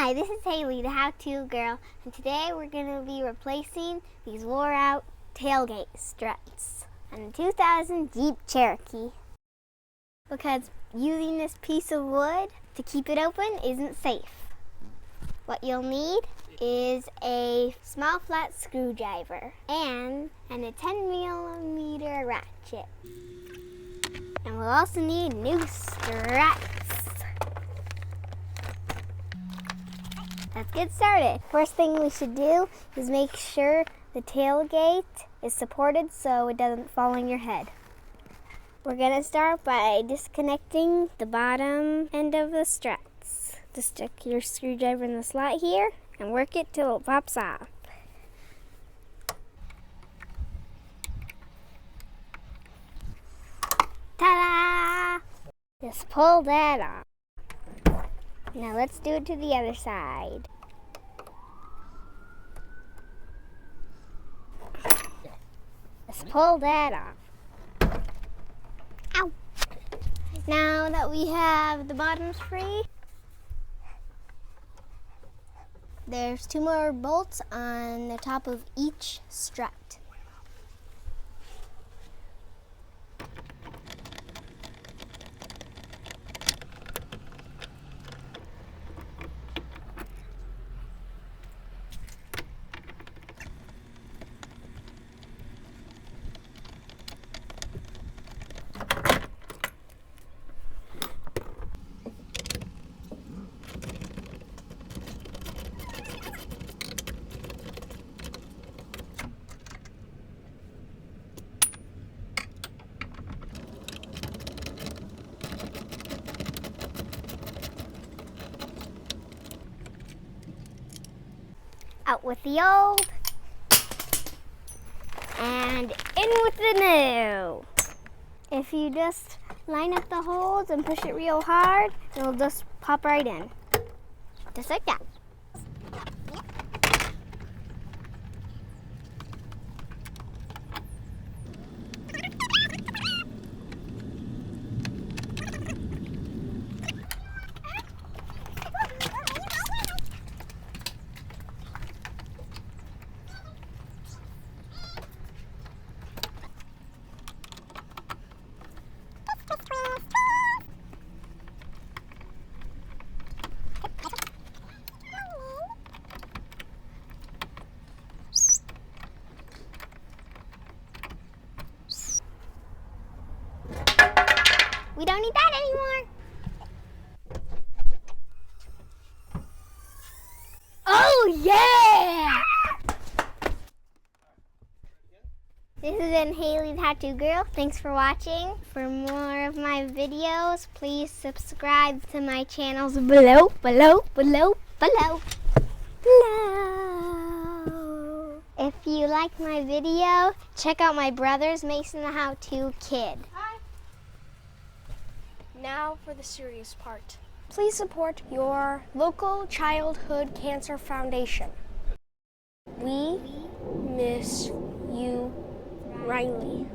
Hi, this is Hailey, the how-to girl, and today we're going to be replacing these wore-out tailgate struts on the 2000 Jeep Cherokee because using this piece of wood to keep it open isn't safe. What you'll need is a small flat screwdriver and a 10mm ratchet. And we'll also need new struts. Let's get started. First thing we should do is make sure the tailgate is supported so it doesn't fall on your head. We're gonna start by disconnecting the bottom end of the struts. Just stick your screwdriver in the slot here and work it till it pops off. Ta-da! Just pull that off. Now let's do it to the other side. Just pull that off. Ow! Now that we have the bottoms free, there's 2 more bolts on the top of each strut. Out with the old, and in with the new. If you just line up the holes and push it real hard, it'll just pop right in. Just like that. We don't need that anymore. Oh yeah! This has been Hailey, the how-to girl. Thanks for watching. For more of my videos, please subscribe to my channels below. If you like my video, check out my brothers, Mason the How-To Kid. Now for the serious part. Please support your local childhood cancer foundation. We miss you, Riley.